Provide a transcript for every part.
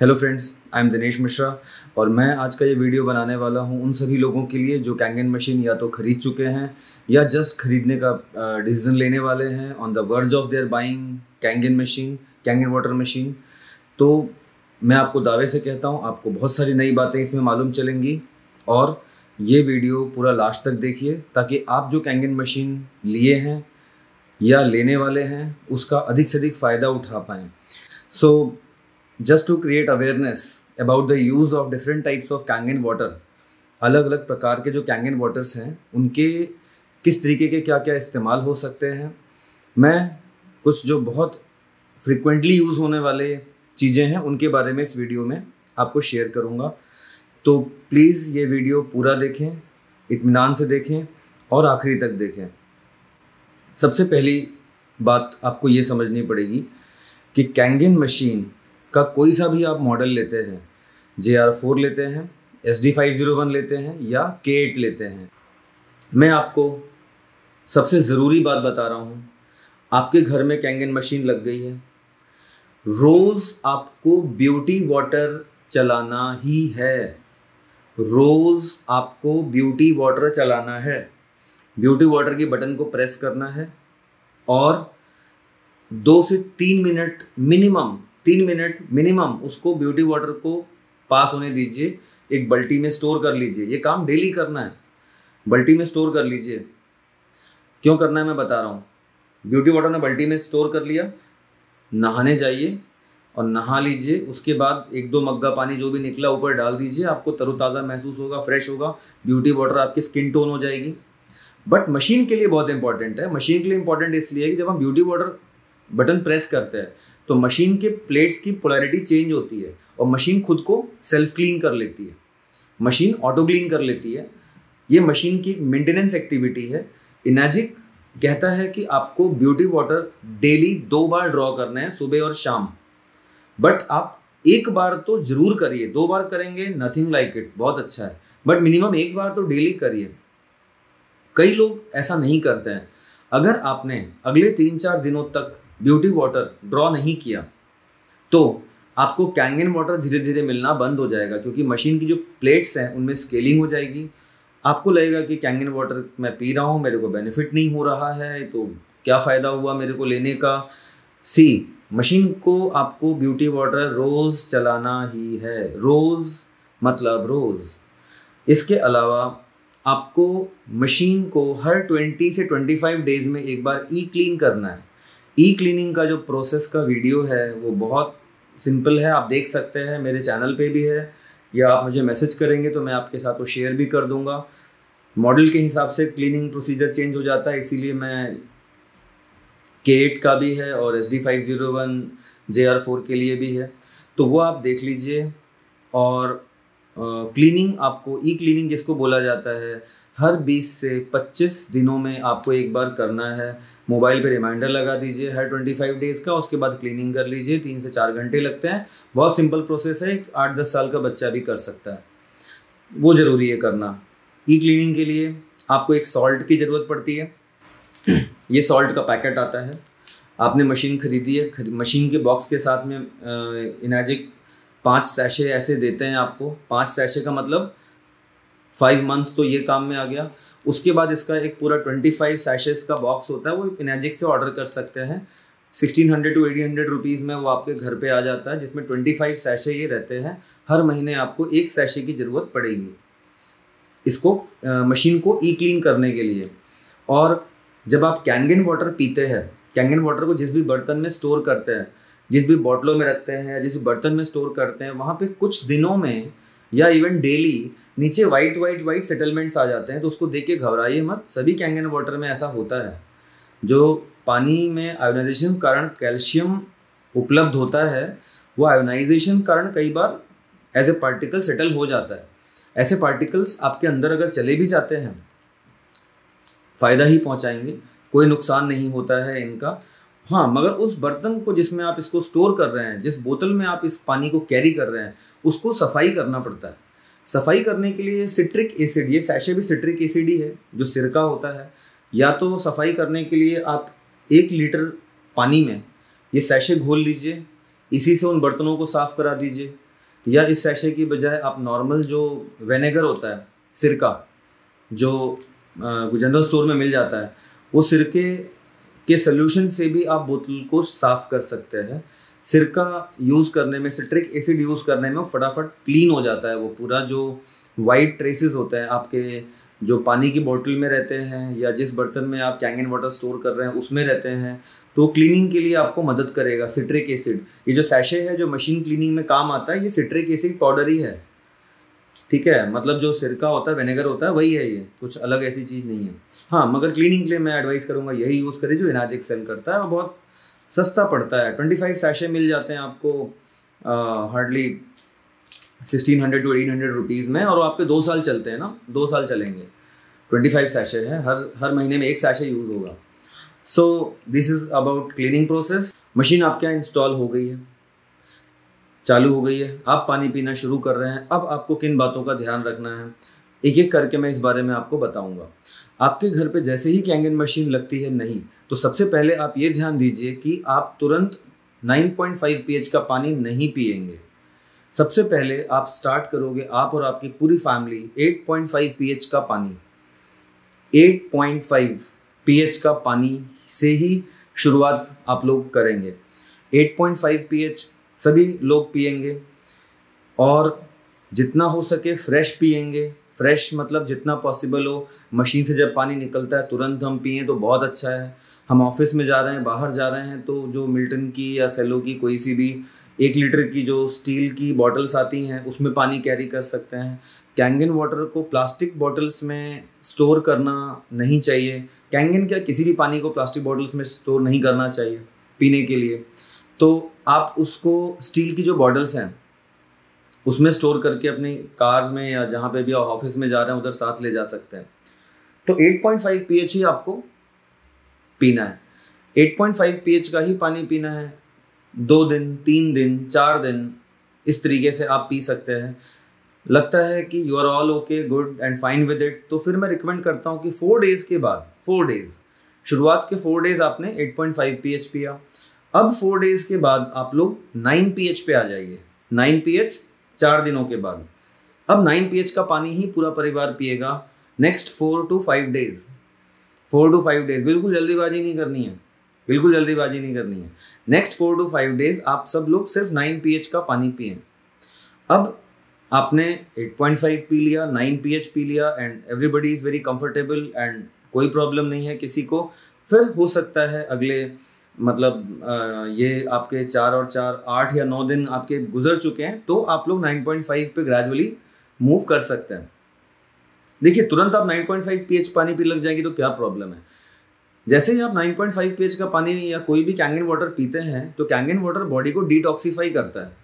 Hello friends, I am Dinesh Mishra और मैं आज का ये वीडियो बनाने वाला हूँ उन सभी लोगों के लिए जो कैंगन मशीन या तो ख़रीद चुके हैं या जस्ट खरीदने का डिसीजन लेने वाले हैं, on the verge of their buying Kangen machine, Kangen water machine. तो मैं आपको दावे से कहता हूँ आपको बहुत सारी नई बातें इसमें मालूम चलेंगी और ये वीडियो पूरा लास्ट तक देखिए ताकि आप जो कैंगन मशीन लिए हैं या लेने वाले हैं उसका अधिक से अधिक फ़ायदा उठा पाएँ। सो just to create awareness about the use of different types of Kangen water, अलग अलग प्रकार के जो कैंगन वाटर्स हैं उनके किस तरीके के क्या क्या इस्तेमाल हो सकते हैं, मैं कुछ जो बहुत फ्रिक्वेंटली यूज़ होने वाले चीज़ें हैं उनके बारे में इस वीडियो में आपको शेयर करूँगा। तो प्लीज़ ये वीडियो पूरा देखें, इत्मीनान से देखें और आखिरी तक देखें। सबसे पहली बात आपको ये समझनी पड़ेगी कि कैंगन मशीन का कोई सा भी आप मॉडल लेते हैं, JR4 लेते हैं, SD501 लेते हैं या K8 लेते हैं, मैं आपको सबसे ज़रूरी बात बता रहा हूँ। आपके घर में कैंगन मशीन लग गई है, रोज़ आपको ब्यूटी वाटर चलाना ही है। रोज़ आपको ब्यूटी वाटर चलाना है। ब्यूटी वाटर की बटन को प्रेस करना है और 2 से 3 मिनट मिनिमम, 3 मिनट मिनिमम उसको ब्यूटी वाटर को पास होने दीजिए। एक बाल्टी में स्टोर कर लीजिए। ये काम डेली करना है, बाल्टी में स्टोर कर लीजिए। क्यों करना है मैं बता रहा हूँ। ब्यूटी वाटर ने बाल्टी में स्टोर कर लिया, नहाने जाइए और नहा लीजिए। उसके बाद 1-2 मग्गा पानी जो भी निकला ऊपर डाल दीजिए, आपको तरोताज़ा महसूस होगा, फ्रेश होगा। ब्यूटी वाटर आपकी स्किन टोन हो जाएगी। बट मशीन के लिए बहुत इंपॉर्टेंट है। मशीन के लिए इंपॉर्टेंट इसलिए है कि जब हम ब्यूटी वाटर बटन प्रेस करते हैं तो मशीन के प्लेट्स की पोलैरिटी चेंज होती है और मशीन खुद को सेल्फ क्लीन कर लेती है। मशीन ऑटो क्लीन कर लेती है। ये मशीन की मेंटेनेंस एक्टिविटी है। इनाजिक कहता है कि आपको ब्यूटी वाटर डेली 2 बार ड्रॉ करना है, सुबह और शाम। बट आप 1 बार तो ज़रूर करिए। 2 बार करेंगे नथिंग लाइक इट, बहुत अच्छा है, बट मिनिमम 1 बार तो डेली करिए। कई लोग ऐसा नहीं करते हैं। अगर आपने अगले 3-4 दिनों तक ब्यूटी वाटर ड्रॉ नहीं किया तो आपको कैंगन वाटर धीरे धीरे मिलना बंद हो जाएगा, क्योंकि मशीन की जो प्लेट्स हैं उनमें स्केलिंग हो जाएगी। आपको लगेगा कि कैंगन वाटर मैं पी रहा हूँ, मेरे को बेनिफिट नहीं हो रहा है, तो क्या फ़ायदा हुआ मेरे को लेने का। मशीन को आपको ब्यूटी वाटर रोज़ चलाना ही है। रोज़ मतलब रोज़। इसके अलावा आपको मशीन को हर 20 से 25 डेज़ में एक बार क्लीन करना है। क्लीनिंग का जो प्रोसेस का वीडियो है वो बहुत सिंपल है, आप देख सकते हैं, मेरे चैनल पे भी है, या आप मुझे मैसेज करेंगे तो मैं आपके साथ वो शेयर भी कर दूंगा। मॉडल के हिसाब से क्लीनिंग प्रोसीजर चेंज हो जाता है, इसीलिए मैं K8 का भी है और SD501 JR4 के लिए भी है, तो वो आप देख लीजिए। और क्लीनिंग आपको क्लीनिंग जिसको बोला जाता है, हर 20 से 25 दिनों में आपको एक बार करना है। मोबाइल पे रिमाइंडर लगा दीजिए हर 25 डेज़ का, उसके बाद क्लीनिंग कर लीजिए। 3 से 4 घंटे लगते हैं, बहुत सिंपल प्रोसेस है, 8-10 साल का बच्चा भी कर सकता है। वो ज़रूरी है करना। क्लीनिंग के लिए आपको एक सॉल्ट की ज़रूरत पड़ती है। ये सॉल्ट का पैकेट आता है, आपने मशीन खरीदी है, मशीन के बॉक्स के साथ में इनाजिक 5 सैशे ऐसे देते हैं आपको। 5 सैशे का मतलब 5 मंथ तो ये काम में आ गया। उसके बाद इसका एक पूरा 25 सैशेस का बॉक्स होता है, वो इनाजिक से ऑर्डर कर सकते हैं। 1600 to 1800 रुपीज़ में वो आपके घर पे आ जाता है, जिसमें 25 सैशे ये रहते हैं। हर महीने आपको 1 सैशे की ज़रूरत पड़ेगी इसको मशीन को क्लीन करने के लिए। और जब आप कैंगन वाटर पीते हैं, कैंगन वाटर को जिस भी बर्तन में स्टोर करते हैं, जिस भी बॉटलों में रखते हैं, जिस भी बर्तन में स्टोर करते हैं, वहाँ पे कुछ दिनों में या इवन डेली नीचे वाइट सेटलमेंट्स आ जाते हैं। तो उसको देख के घबराइए मत, सभी कैंगन वाटर में ऐसा होता है। जो पानी में आयोनाइजेशन कारण कैल्शियम उपलब्ध होता है, वो आयोनाइजेशन कारण कई बार एज ए पार्टिकल सेटल हो जाता है। ऐसे पार्टिकल्स आपके अंदर अगर चले भी जाते हैं फ़ायदा ही पहुंचाएंगे, कोई नुकसान नहीं होता है इनका। हाँ, मगर उस बर्तन को जिसमें आप इसको स्टोर कर रहे हैं, जिस बोतल में आप इस पानी को कैरी कर रहे हैं, उसको सफाई करना पड़ता है। सफाई करने के लिए सिट्रिक एसिड, ये सैशे भी सिट्रिक एसिड ही है जो सिरका होता है। या तो सफाई करने के लिए आप 1 लीटर पानी में ये सैशे घोल लीजिए, इसी से उन बर्तनों को साफ़ करा दीजिए। या इस सैशे की बजाय आप नॉर्मल जो विनेगर होता है, सिरका, जो जनरल स्टोर में मिल जाता है, वो सिरके के सोल्यूशन से भी आप बोतल को साफ कर सकते हैं। सिरका यूज़ करने में, सिट्रिक एसिड यूज़ करने में फटाफट क्लीन हो जाता है। वो पूरा जो वाइट ट्रेसेस होते हैं आपके जो पानी की बोतल में रहते हैं या जिस बर्तन में आप कैंगन वाटर स्टोर कर रहे हैं उसमें रहते हैं, तो क्लीनिंग के लिए आपको मदद करेगा सिट्रिक एसिड। ये जो सैशे है जो मशीन क्लीनिंग में काम आता है, ये सिट्रिक एसिड पाउडर ही है, ठीक है। मतलब जो सिरका होता है, विनेगर होता है, वही है ये, कुछ अलग ऐसी चीज़ नहीं है। हाँ, मगर क्लीनिंग के लिए मैं एडवाइस करूँगा यही यूज़ करें जो इनाजिक सेल करता है, और बहुत सस्ता पड़ता है। 25 सैशे मिल जाते हैं आपको हार्डली 1600 to 1800 रुपीज़ में, और आपके 2 साल चलते हैं ना, 2 साल चलेंगे। 25 सैशे है, हर महीने में 1 सैशे यूज़ होगा। So this is about cleaning process. Machine आपके यहाँ इंस्टॉल हो गई है, चालू हो गई है, आप पानी पीना शुरू कर रहे हैं। अब आपको किन बातों का ध्यान रखना है, एक एक करके मैं इस बारे में आपको बताऊंगा। आपके घर पे जैसे ही कैंगन मशीन लगती है नहीं, तो सबसे पहले आप ये ध्यान दीजिए कि आप तुरंत 9.5 pH का पानी नहीं पिएंगे। सबसे पहले आप स्टार्ट करोगे, आप और आपकी पूरी फैमिली 8.5 pH का पानी, 8.5 pH का पानी से ही शुरुआत आप लोग करेंगे। 8.5 pH सभी लोग पिएंगे, और जितना हो सके फ्रेश पिएंगे। फ्रेश मतलब जितना पॉसिबल हो, मशीन से जब पानी निकलता है तुरंत हम पिएं तो बहुत अच्छा है। हम ऑफिस में जा रहे हैं, बाहर जा रहे हैं, तो जो मिल्टन की या सेलो की कोई सी भी 1 लीटर की जो स्टील की बॉटल्स आती हैं उसमें पानी कैरी कर सकते हैं। कैंगन वाटर को प्लास्टिक बॉटल्स में स्टोर करना नहीं चाहिए। कैंगन क्या, किसी भी पानी को प्लास्टिक बॉटल्स में स्टोर नहीं करना चाहिए पीने के लिए। तो आप उसको स्टील की जो बॉटल्स हैं उसमें स्टोर करके अपनी कार्स में या जहाँ पे भी आप ऑफिस में जा रहे हैं उधर साथ ले जा सकते हैं। तो 8.5 pH ही आपको पीना है। 8.5 pH का ही पानी पीना है। 2 दिन, 3 दिन, 4 दिन इस तरीके से आप पी सकते हैं। लगता है कि you are all okay, good and fine with it, तो फिर मैं रिकमेंड करता हूँ कि 4 डेज के बाद, 4 डेज, शुरुआत के 4 डेज आपने 8.5 pH पिया। अब 4 डेज के बाद आप लोग 9 pH पे आ जाइए। 9 pH 4 दिनों के बाद। अब 9 pH का पानी ही पूरा परिवार पिएगा next 4 to 5 days. 4 to 5 days, बिल्कुल जल्दीबाजी नहीं करनी है, बिल्कुल जल्दीबाजी नहीं करनी है। नेक्स्ट 4 to 5 डेज आप सब लोग सिर्फ 9 pH का पानी पिए। अब आपने 8.5 पी लिया, 9 pH पी लिया, and everybody is very comfortable and कोई प्रॉब्लम नहीं है किसी को। फिर हो सकता है अगले मतलब ये आपके 4 और 4 8 या 9 दिन आपके गुजर चुके हैं, तो आप लोग 9.5 पे ग्रेजुअली मूव कर सकते हैं। देखिए, तुरंत आप 9.5 pH पानी पी लग जाएगी तो क्या प्रॉब्लम है। जैसे ही आप 9.5 pH का पानी या कोई भी कैंगन वाटर पीते हैं, तो कैंगन वाटर बॉडी को डिटॉक्सीफाई करता है।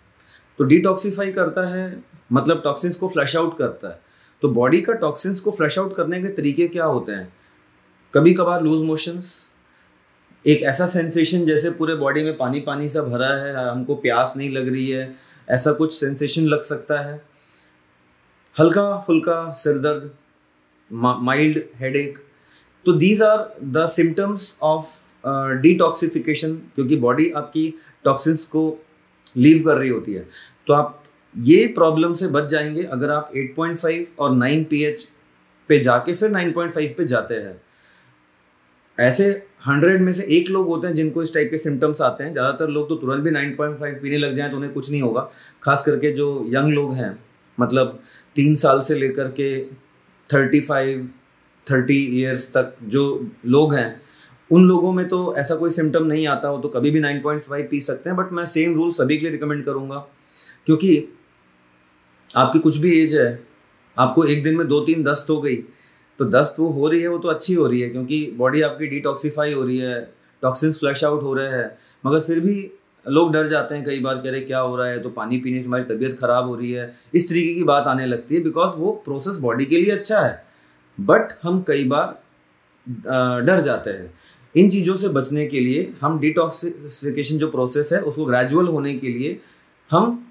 तो डिटॉक्सीफाई करता है मतलब टॉक्सिन्स को फ्लश आउट करता है। तो बॉडी का टॉक्सिन्स को फ्लश आउट करने के तरीके क्या होते हैं? कभी कभार लूज मोशंस, एक ऐसा सेंसेशन जैसे पूरे बॉडी में पानी पानी सा भरा है, हमको प्यास नहीं लग रही है, ऐसा कुछ सेंसेशन लग सकता है। हल्का फुल्का सिर दर्द, माइल्ड हेडेक, तो these are the symptoms of detoxification, क्योंकि बॉडी आपकी टॉक्सिन्स को लीव कर रही होती है। तो आप ये प्रॉब्लम से बच जाएंगे अगर आप 8.5 और 9 pH पे जाके फिर 9.5 पे जाते हैं। ऐसे 100 में से 1 लोग होते हैं जिनको इस टाइप के सिम्टम्स आते हैं। ज़्यादातर लोग तो तुरंत भी 9.5 पीने लग जाएं तो उन्हें कुछ नहीं होगा। खास करके जो यंग लोग हैं, मतलब 3 साल से लेकर के 30 ईयर्स तक जो लोग हैं, उन लोगों में तो ऐसा कोई सिम्टम नहीं आता हो तो कभी भी 9.5 पी सकते हैं। बट मैं सेम रूल सभी के लिए रिकमेंड करूँगा, क्योंकि आपकी कुछ भी एज है, आपको एक दिन में 2-3 दस्त हो गई, तो दस्त वो हो रही है, वो तो अच्छी हो रही है क्योंकि बॉडी आपकी डिटॉक्सीफाई हो रही है, टॉक्सिन्स फ्लश आउट हो रहे हैं। मगर फिर भी लोग डर जाते हैं कई बार, कह रहे क्या हो रहा है, तो पानी पीने से हमारी तबीयत ख़राब हो रही है, इस तरीके की बात आने लगती है। बिकॉज वो प्रोसेस बॉडी के लिए अच्छा है, बट हम कई बार डर जाते हैं। इन चीज़ों से बचने के लिए हम डिटॉक्सिफिकेशन जो प्रोसेस है उसको ग्रेजुअल होने के लिए हम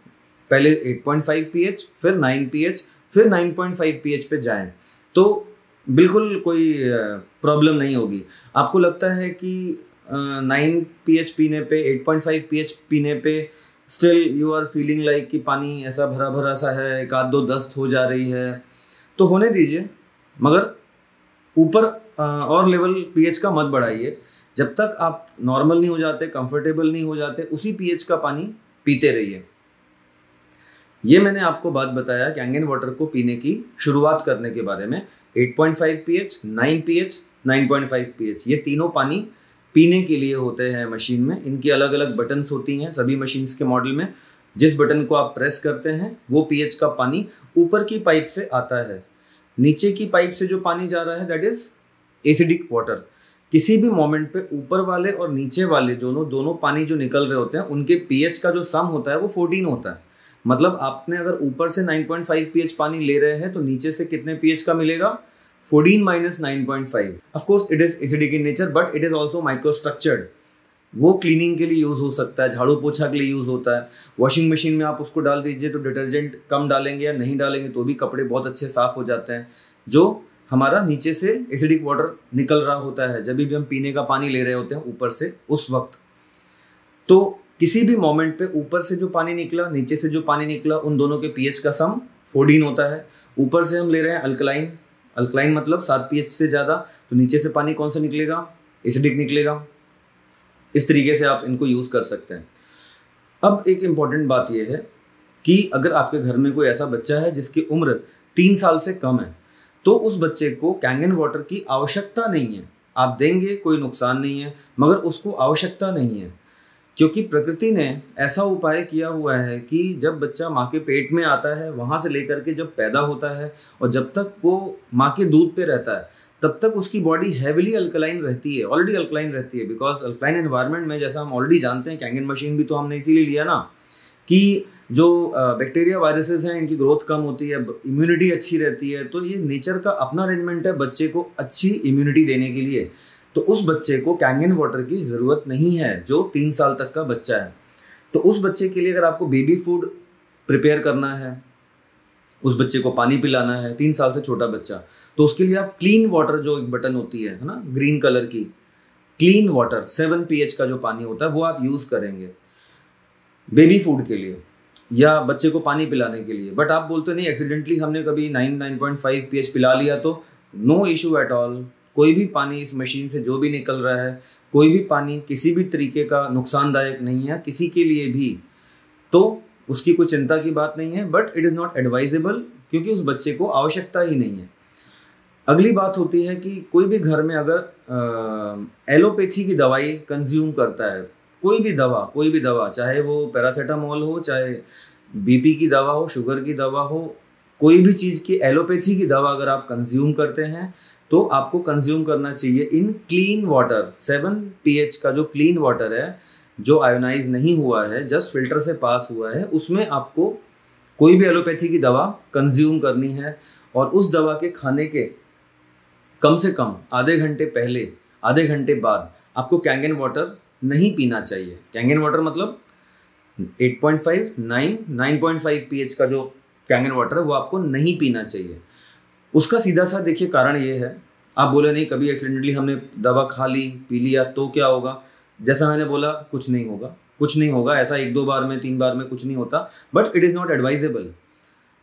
पहले 8.5 pH, फिर 9 pH, फिर 9.5 pH पे जाएं, तो बिल्कुल कोई प्रॉब्लम नहीं होगी। आपको लगता है कि 9 pH पीने पे, 8.5 pH पीने पे still you are feeling like कि पानी ऐसा भरा भरा सा है, एक आध दो दस्त हो जा रही है, तो होने दीजिए, मगर ऊपर और लेवल पीएच का मत बढ़ाइए। जब तक आप नॉर्मल नहीं हो जाते, कंफर्टेबल नहीं हो जाते, उसी पीएच का पानी पीते रहिए। ये मैंने आपको बात बताया कैंगन वाटर को पीने की शुरुआत करने के बारे में। 8.5 पीएच, 9 पीएच, 9.5 पीएच, ये तीनों पानी पीने के लिए होते हैं मशीन में। इनकी अलग अलग बटन्स होती हैं सभी मशीन्स के मॉडल में। जिस बटन को आप प्रेस करते हैं वो पीएच का पानी ऊपर की पाइप से आता है। नीचे की पाइप से जो पानी जा रहा है दैट इज एसिडिक वाटर। किसी भी मोमेंट पे ऊपर वाले और नीचे वाले दोनों पानी जो निकल रहे होते हैं उनके पीएच का जो सम होता है वो 14 होता है। मतलब आपने अगर ऊपर से 9.5 पीएच पानी ले रहे हैं तो नीचे से कितने पीएच का मिलेगा? 14 minus 9.5। Of course it is acidic in nature but it is also micro structured. वो क्लीनिंग के लिए यूज हो सकता है, झाड़ू पोछा के लिए यूज होता है। वॉशिंग मशीन में आप उसको डाल दीजिए तो डिटर्जेंट कम डालेंगे या नहीं डालेंगे तो भी कपड़े बहुत अच्छे साफ हो जाते हैं। जो हमारा नीचे से एसिडिक वाटर निकल रहा होता है जब भी हम पीने का पानी ले रहे होते हैं ऊपर से उस वक्त, तो किसी भी मोमेंट पे ऊपर से जो पानी निकला नीचे से जो पानी निकला उन दोनों के पीएच का सम 14 होता है। ऊपर से हम ले रहे हैं अल्कलाइन, अल्कलाइन मतलब 7 पीएच से ज़्यादा, तो नीचे से पानी कौन सा निकलेगा? एसिडिक निकलेगा। इस तरीके से आप इनको यूज़ कर सकते हैं। अब एक इम्पॉर्टेंट बात यह है कि अगर आपके घर में कोई ऐसा बच्चा है जिसकी उम्र 3 साल से कम है तो उस बच्चे को कैंगन वाटर की आवश्यकता नहीं है। आप देंगे कोई नुकसान नहीं है, मगर उसको आवश्यकता नहीं है, क्योंकि प्रकृति ने ऐसा उपाय किया हुआ है कि जब बच्चा माँ के पेट में आता है वहाँ से लेकर के जब पैदा होता है और जब तक वो माँ के दूध पे रहता है तब तक उसकी बॉडी हैविली अल्कलाइन रहती है, ऑलरेडी अल्कलाइन रहती है। बिकॉज अल्कलाइन एनवायरनमेंट में जैसा हम ऑलरेडी जानते हैं, कैंगन मशीन भी तो हमने इसीलिए लिया ना कि जो बैक्टीरिया वायरसेस हैं इनकी ग्रोथ कम होती है, इम्यूनिटी अच्छी रहती है। तो ये नेचर का अपना अरेंजमेंट है बच्चे को अच्छी इम्यूनिटी देने के लिए। तो उस बच्चे को कैंगन वाटर की ज़रूरत नहीं है जो 3 साल तक का बच्चा है। तो उस बच्चे के लिए अगर आपको बेबी फूड प्रिपेयर करना है, उस बच्चे को पानी पिलाना है, 3 साल से छोटा बच्चा, तो उसके लिए आप क्लीन वाटर जो एक बटन होती है ना ग्रीन कलर की, क्लीन वाटर 7 पीएच का जो पानी होता है वो आप यूज़ करेंगे बेबी फूड के लिए या बच्चे को पानी पिलाने के लिए। बट आप बोलते नहीं एक्सीडेंटली हमने कभी 9.5 पीएच पिला लिया तो नो इशू एट ऑल। कोई भी पानी इस मशीन से जो भी निकल रहा है, कोई भी पानी किसी भी तरीके का नुकसानदायक नहीं है किसी के लिए भी, तो उसकी कोई चिंता की बात नहीं है। But it is not advisable क्योंकि उस बच्चे को आवश्यकता ही नहीं है। अगली बात होती है कि कोई भी घर में अगर एलोपैथी की दवाई कंज्यूम करता है, कोई भी दवा चाहे वो पैरासीटामोल हो, चाहे बीपी की दवा हो, शुगर की दवा हो, कोई भी चीज़ की एलोपैथी की दवा अगर आप कंज्यूम करते हैं तो आपको कंज्यूम करना चाहिए इन क्लीन वाटर। 7 पीएच का जो क्लीन वाटर है जो आयोनाइज नहीं हुआ है, जस्ट फिल्टर से पास हुआ है, उसमें आपको कोई भी एलोपैथी की दवा कंज्यूम करनी है। और उस दवा के खाने के कम से कम आधे घंटे पहले, आधे घंटे बाद आपको कैंगन वाटर नहीं पीना चाहिए। कैंगन वाटर मतलब 8.5, 9, 9.5 पीएच का जो कैंगन वाटर है वो आपको नहीं पीना चाहिए। उसका सीधा सा देखिए कारण ये है, आप बोले नहीं कभी एक्सीडेंटली हमने दवा खा ली, पी लिया तो क्या होगा? जैसा मैंने बोला कुछ नहीं होगा, ऐसा 1-2 बार में 3 बार में कुछ नहीं होता, but it is not advisable.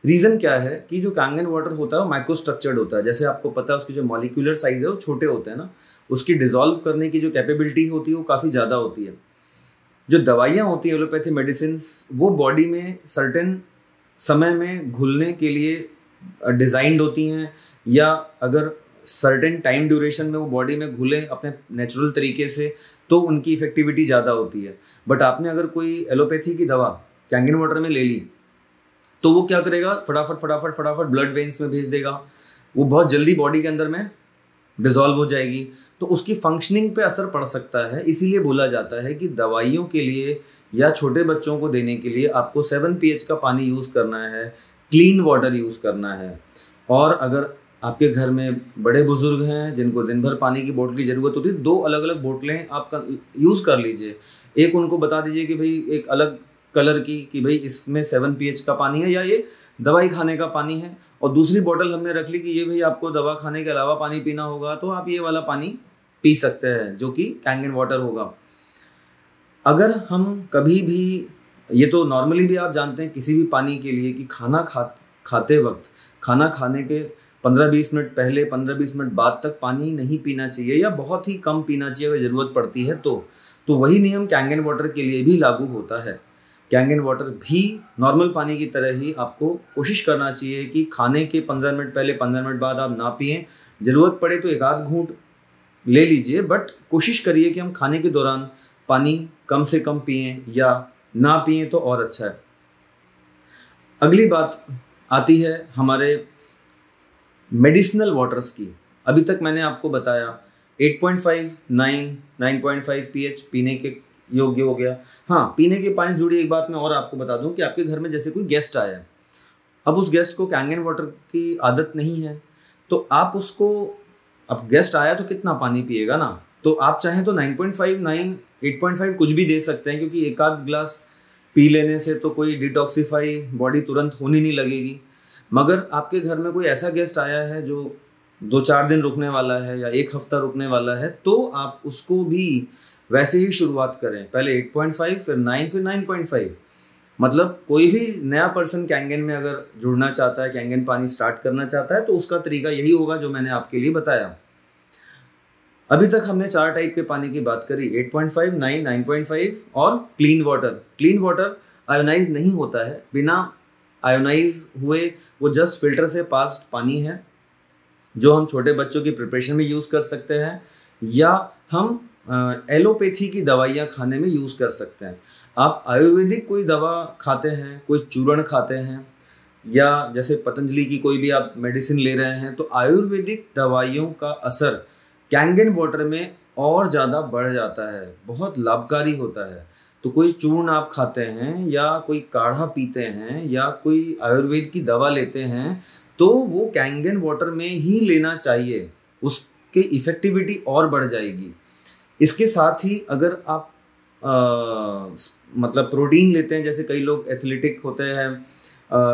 Reason क्या है कि जो कैंगन वाटर होता है वो माइक्रो स्ट्रक्चर्ड होता है। जैसे आपको पता है उसकी जो मॉलिक्यूलर साइज है वो छोटे होते हैं ना, उसकी डिजॉल्व करने की जो कैपेबिलिटी होती है वो काफ़ी ज़्यादा होती है। जो दवाइयाँ होती हैं एलोपैथी मेडिसिन, वो बॉडी में सर्टेन समय में घुलने के लिए डिज़ाइंड होती हैं, या अगर सर्टेन टाइम ड्यूरेशन में वो बॉडी में घुले अपने नेचुरल तरीके से तो उनकी इफेक्टिविटी ज़्यादा होती है। बट आपने अगर कोई एलोपैथी की दवा कैंगन वाटर में ले ली तो वो क्या करेगा, फटाफट ब्लड वेन्स में भेज देगा, वो बहुत जल्दी बॉडी के अंदर में डिजॉल्व हो जाएगी, तो उसकी फंक्शनिंग पे असर पड़ सकता है। इसीलिए बोला जाता है कि दवाइयों के लिए या छोटे बच्चों को देने के लिए आपको 7 पीएच का पानी यूज़ करना है, क्लीन वाटर यूज़ करना है। और अगर आपके घर में बड़े बुजुर्ग हैं जिनको दिन भर पानी की बोतल की ज़रूरत होती है, 2 अलग अलग बोतलें आप यूज़ कर लीजिए। एक उनको बता दीजिए कि भाई एक अलग कलर की कि भाई इसमें 7 पीएच का पानी है या ये दवाई खाने का पानी है, और दूसरी बोतल हमने रख ली कि ये भाई आपको दवा खाने के अलावा पानी पीना होगा तो आप ये वाला पानी पी सकते हैं जो कि कैंगन वाटर होगा। अगर हम कभी भी ये तो नॉर्मली भी आप जानते हैं किसी भी पानी के लिए कि खाते वक्त, खाना खाने के 15-20 मिनट पहले, 15-20 मिनट बाद तक पानी नहीं पीना चाहिए या बहुत ही कम पीना चाहिए अगर ज़रूरत पड़ती है तो वही नियम कैंगन वाटर के लिए भी लागू होता है। कैंगन वाटर भी नॉर्मल पानी की तरह ही आपको कोशिश करना चाहिए कि खाने के 15 मिनट पहले, 15 मिनट बाद आप ना पिएं। ज़रूरत पड़े तो एक आध घूंट ले लीजिए, बट कोशिश करिए कि हम खाने के दौरान पानी कम से कम पिएं, या ना पिएं तो और अच्छा है। अगली बात आती है हमारे मेडिसिनल वाटर्स की। अभी तक मैंने आपको बताया 8.5, 9, 9.5 pH पीने के योग्य हो गया। हाँ, पीने के पानी से जुड़ी एक बात मैं और आपको बता दूं कि आपके घर में जैसे कोई गेस्ट आया है, अब उस गेस्ट को कैंगन वाटर की आदत नहीं है, तो आप उसको, अब गेस्ट आया तो कितना पानी पिएगा ना, तो आप चाहें तो 9.5, 9, 8.5 कुछ भी दे सकते हैं, क्योंकि एक आध ग्लास पी लेने से तो कोई डिटॉक्सिफाई बॉडी तुरंत होने नहीं लगेगी। मगर आपके घर में कोई ऐसा गेस्ट आया है जो 2-4 दिन रुकने वाला है या 1 हफ्ता रुकने वाला है, तो आप उसको भी वैसे ही शुरुआत करें, पहले 8.5, फिर 9, फिर 9.5। मतलब कोई भी नया पर्सन कैंगन में अगर जुड़ना चाहता है, कैंगन पानी स्टार्ट करना चाहता है, तो उसका तरीका यही होगा जो मैंने आपके लिए बताया। अभी तक हमने 4 टाइप के पानी की बात करी, 8.5, 9, 9.5 और clean water. Clean water ionise नहीं होता है, बिना आयोनाइज हुए वो जस्ट फिल्टर से पास्ड पानी है, जो हम छोटे बच्चों की प्रिपरेशन में यूज़ कर सकते हैं, या हम एलोपैथी की दवाइयाँ खाने में यूज़ कर सकते हैं। आप आयुर्वेदिक कोई दवा खाते हैं, कोई चूर्ण खाते हैं, या जैसे पतंजलि की कोई भी आप मेडिसिन ले रहे हैं, तो आयुर्वेदिक दवाइयों का असर कैंगन वाटर में और ज़्यादा बढ़ जाता है, बहुत लाभकारी होता है। तो कोई चूर्ण आप खाते हैं या कोई काढ़ा पीते हैं या कोई आयुर्वेद की दवा लेते हैं, तो वो कैंगन वाटर में ही लेना चाहिए, उसकी इफ़ेक्टिविटी और बढ़ जाएगी। इसके साथ ही अगर आप मतलब प्रोटीन लेते हैं, जैसे कई लोग एथलेटिक होते हैं,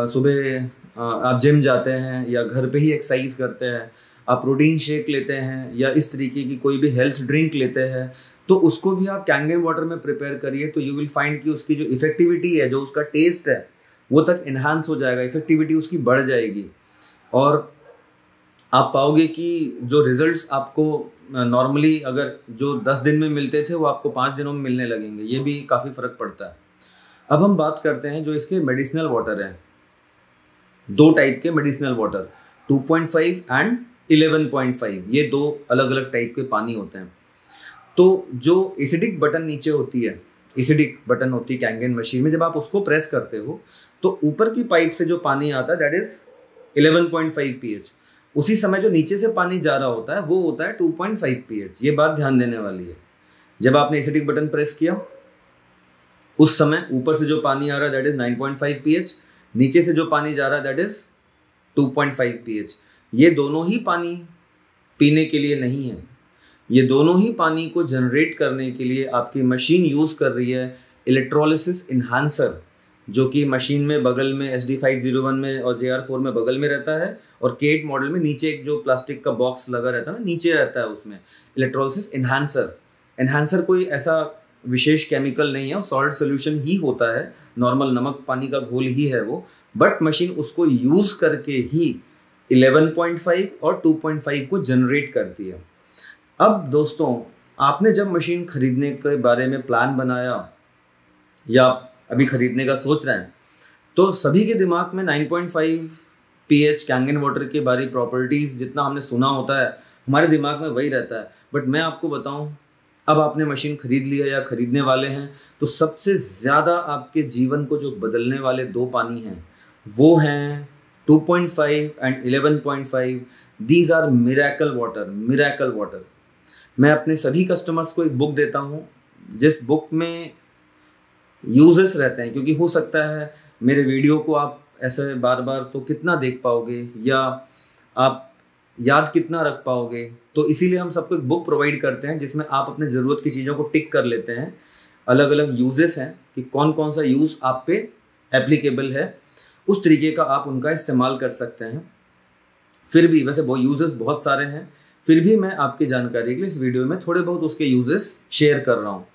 सुबह आप जिम जाते हैं या घर पे ही एक्सरसाइज करते हैं, आप प्रोटीन शेक लेते हैं या इस तरीके की कोई भी हेल्थ ड्रिंक लेते हैं, तो उसको भी आप कैंगन वाटर में प्रिपेयर करिए, तो यू विल फाइंड कि उसकी जो इफ़ेक्टिविटी है, जो उसका टेस्ट है, वो तक इन्हांस हो जाएगा, इफ़ेक्टिविटी उसकी बढ़ जाएगी, और आप पाओगे कि जो रिजल्ट्स आपको नॉर्मली अगर जो 10 दिन में मिलते थे, वो आपको 5 दिनों में मिलने लगेंगे। ये भी काफ़ी फ़र्क पड़ता है। अब हम बात करते हैं जो इसके मेडिसिनल वाटर हैं। 2 टाइप के मेडिसिनल वाटर, 2.5 एंड 11.5, ये 2 अलग अलग टाइप के पानी होते हैं। तो जो एसिडिक बटन नीचे होती है, एसिडिक बटन होती है कैंगन मशीन में, जब आप उसको प्रेस करते हो तो ऊपर की पाइप से जो पानी आता है दैट इज 11.5 pH। उसी समय जो नीचे से पानी जा रहा होता है वो होता है 2.5 pH। ये बात ध्यान देने वाली है। जब आपने एसिडिक बटन प्रेस किया, उस समय ऊपर से जो पानी आ रहा है दैट इज 9.5 pH, नीचे से जो पानी जा रहा है दैट इज 2.5 pH। ये दोनों ही पानी पीने के लिए नहीं है, ये दोनों ही पानी को जनरेट करने के लिए आपकी मशीन यूज़ कर रही है इलेक्ट्रोलिसिस इन्हांसर, जो कि मशीन में बगल में SD501 में और JR4 में बगल में रहता है, और K8 मॉडल में नीचे एक जो प्लास्टिक का बॉक्स लगा रहता है ना, नीचे रहता है उसमें इलेक्ट्रोलिसिस इन्हांसर। इन्हांसर कोई ऐसा विशेष केमिकल नहीं है, सॉल्ट सोल्यूशन ही होता है, नॉर्मल नमक पानी का घोल ही है वो, बट मशीन उसको यूज़ करके ही 11.5 और 2.5 को जनरेट करती है। अब दोस्तों, आपने जब मशीन खरीदने के बारे में प्लान बनाया या अभी खरीदने का सोच रहे हैं, तो सभी के दिमाग में 9.5 pH कैंगन वाटर के बारे प्रॉपर्टीज़ जितना हमने सुना होता है, हमारे दिमाग में वही रहता है। बट मैं आपको बताऊं, अब आपने मशीन खरीद लिया या खरीदने वाले हैं, तो सबसे ज़्यादा आपके जीवन को जो बदलने वाले 2 पानी हैं वो हैं 2.5 and 11.5। These are miracle water, miracle water. मैं अपने सभी कस्टमर्स को एक बुक देता हूँ, जिस बुक में यूजेस रहते हैं, क्योंकि हो सकता है मेरे वीडियो को आप ऐसे बार बार तो कितना देख पाओगे या आप याद कितना रख पाओगे, तो इसीलिए हम सबको एक बुक प्रोवाइड करते हैं जिसमें आप अपने ज़रूरत की चीज़ों को टिक कर लेते हैं। अलग अलग यूजेस हैं कि कौन कौन सा यूज़ आप पे एप्लीकेबल है, उस तरीके का आप उनका इस्तेमाल कर सकते हैं। फिर भी वैसे वो यूजेस बहुत सारे हैं, फिर भी मैं आपकी जानकारी के लिए इस वीडियो में थोड़े बहुत उसके यूजेस शेयर कर रहा हूँ।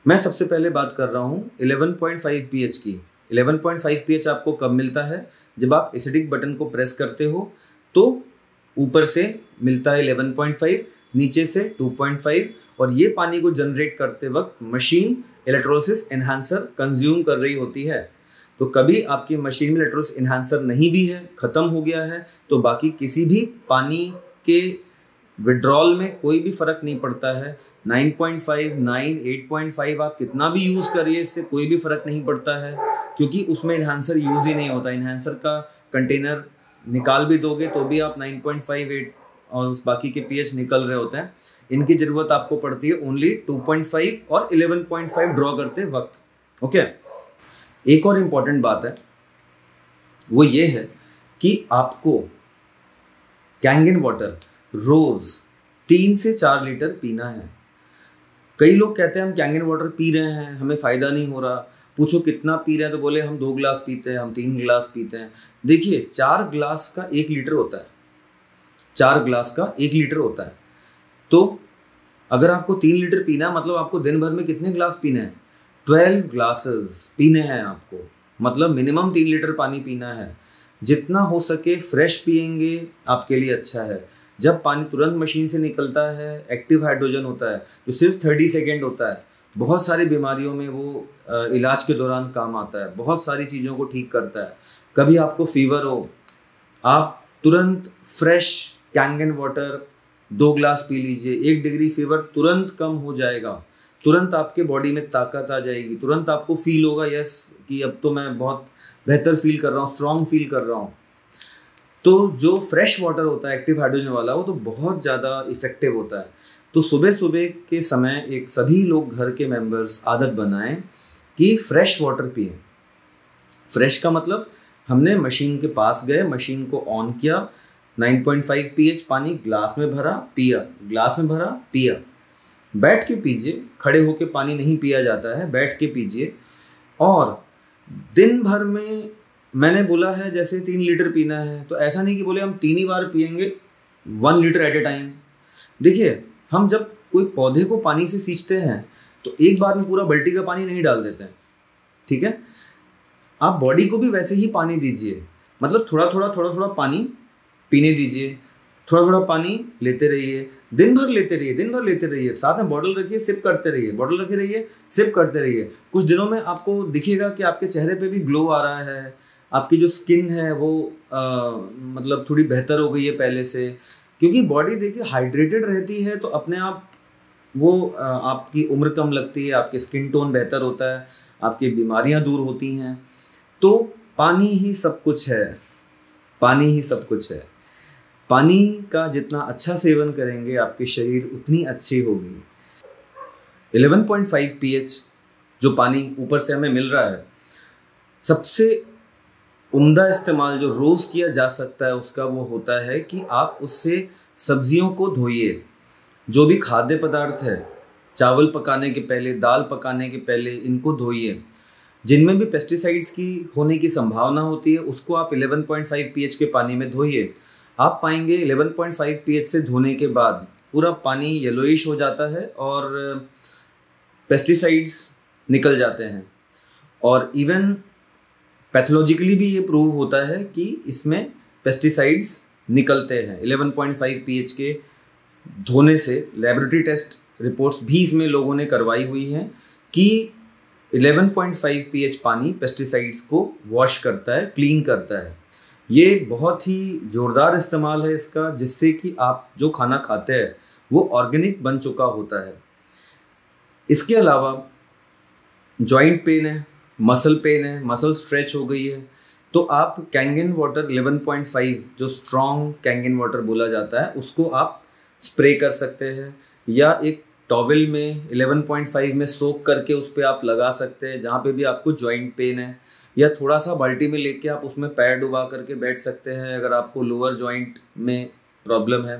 मैं सबसे पहले बात कर रहा हूँ 11.5 pH की। 11.5 pH आपको कब मिलता है? जब आप एसिडिक बटन को प्रेस करते हो तो ऊपर से मिलता है 11.5, नीचे से 2.5, और ये पानी को जनरेट करते वक्त मशीन इलेक्ट्रोलिसिस एनहांसर कंज्यूम कर रही होती है। तो कभी आपकी मशीन में इलेक्ट्रोलिसिस एनहांसर नहीं भी है, ख़त्म हो गया है, तो बाकी किसी भी पानी के विड्रॉल में कोई भी फ़र्क नहीं पड़ता है। 9.5, 9, 8.5 आप कितना भी यूज़ करिए, इससे कोई भी फ़र्क नहीं पड़ता है, क्योंकि उसमें इन्हांसर यूज़ ही नहीं होता। इन्हांसर का कंटेनर निकाल भी दोगे तो भी आप 9.5, 8 और उस बाकी के pH निकल रहे होते हैं। इनकी ज़रूरत आपको पड़ती है ओनली 2.5 और 11.5 ड्रॉ करते वक्त। ओके, एक और इम्पॉर्टेंट बात है, वो ये है कि आपको कैंगन वाटर रोज़ 3 से 4 लीटर पीना है। कई लोग कहते हैं हम कैंगन वाटर पी रहे हैं, हमें फ़ायदा नहीं हो रहा। पूछो कितना पी रहे हैं तो बोले हम 2 गिलास पीते हैं, हम 3 गिलास पीते हैं। देखिए 4 गिलास का 1 लीटर होता है, 4 गिलास का 1 लीटर होता है। तो अगर आपको 3 लीटर पीना है, मतलब आपको दिन भर में कितने गिलास पीने हैं? 12 ग्लासेस पीने हैं आपको, मतलब मिनिमम 3 लीटर पानी पीना है। जितना हो सके फ्रेश पिएंगे आपके लिए अच्छा है। जब पानी तुरंत मशीन से निकलता है, एक्टिव हाइड्रोजन होता है, तो सिर्फ 30 सेकेंड होता है। बहुत सारी बीमारियों में वो इलाज के दौरान काम आता है, बहुत सारी चीज़ों को ठीक करता है। कभी आपको फीवर हो, आप तुरंत fresh Kangen water 2 glass P लीजिए, 1 डिग्री फीवर तुरंत कम हो जाएगा, तुरंत आपके बॉडी में ताकत आ जाएगी, तुरंत आपको फील होगा यस कि अब तो मैं बहुत बेहतर फील कर रहा हूँ, स्ट्रॉन्ग फील कर रहा हूँ। तो जो फ्रेश वाटर होता है एक्टिव हाइड्रोजन वाला, वो तो बहुत ज़्यादा इफ़ेक्टिव होता है। तो सुबह सुबह के समय एक सभी लोग घर के मेंबर्स आदत बनाएं कि फ्रेश वाटर पिएं। फ्रेश का मतलब हमने मशीन के पास गए, मशीन को ऑन किया, 9.5 pH पानी ग्लास में भरा, पिया, ग्लास में भरा, पिया। बैठ के पीजिए, खड़े होके पानी नहीं पिया जाता है, बैठ के पीजिए। और दिन भर में मैंने बोला है जैसे 3 लीटर पीना है, तो ऐसा नहीं कि बोले हम 3 ही बार पिएंगे 1 लीटर एट ए टाइम। देखिए हम जब कोई पौधे को पानी से सींचते हैं तो एक बार में पूरा बाल्टी का पानी नहीं डाल देते हैं, ठीक है? आप बॉडी को भी वैसे ही पानी दीजिए, मतलब थोड़ा थोड़ा पानी पीने दीजिए, थोड़ा थोड़ा पानी लेते रहिए, दिन भर लेते रहिए, दिन भर लेते रहिए। साथ में बॉटल रखिए, सिप करते रहिए, बॉटल रखे रहिए, सिप करते रहिए। कुछ दिनों में आपको दिखेगा कि आपके चेहरे पे भी ग्लो आ रहा है, आपकी जो स्किन है वो मतलब थोड़ी बेहतर हो गई है पहले से, क्योंकि बॉडी देखिए हाइड्रेटेड रहती है तो अपने आप वो आपकी उम्र कम लगती है, आपके स्किन टोन बेहतर होता है, आपकी बीमारियां दूर होती हैं। तो पानी ही सब कुछ है, पानी ही सब कुछ है। पानी का जितना अच्छा सेवन करेंगे आपके शरीर उतनी अच्छी होगी। 11.5 pH जो पानी ऊपर से हमें मिल रहा है, सबसे उम्दा इस्तेमाल जो रोज़ किया जा सकता है उसका वो होता है कि आप उससे सब्जियों को धोइए। जो भी खाद्य पदार्थ है, चावल पकाने के पहले, दाल पकाने के पहले, इनको धोइए। जिनमें भी पेस्टिसाइड्स की होने की संभावना होती है उसको आप 11.5 pH के पानी में धोइए। आप पाएंगे 11.5 pH से धोने के बाद पूरा पानी येलोइश हो जाता है और पेस्टिसाइड्स निकल जाते हैं। और इवन पैथोलॉजिकली भी ये प्रूव होता है कि इसमें पेस्टिसाइड्स निकलते हैं 11.5 pH के धोने से। लेबोरेटरी टेस्ट रिपोर्ट्स भी इसमें लोगों ने करवाई हुई हैं कि 11.5 pH पानी पेस्टिसाइड्स को वॉश करता है, क्लीन करता है। ये बहुत ही ज़ोरदार इस्तेमाल है इसका, जिससे कि आप जो खाना खाते हैं वो ऑर्गेनिक बन चुका होता है। इसके अलावा जॉइंट पेन है, मसल पेन है, मसल स्ट्रेच हो गई है, तो आप कैंगन वाटर 11.5 जो स्ट्रॉन्ग कैंगन वाटर बोला जाता है उसको आप स्प्रे कर सकते हैं, या एक टॉवल में 11.5 में सोक करके उस पर आप लगा सकते हैं जहाँ पे भी आपको जॉइंट पेन है, या थोड़ा सा बाल्टी में लेके आप उसमें पैर डुबा करके बैठ सकते हैं अगर आपको लोअर जॉइंट में प्रॉब्लम है।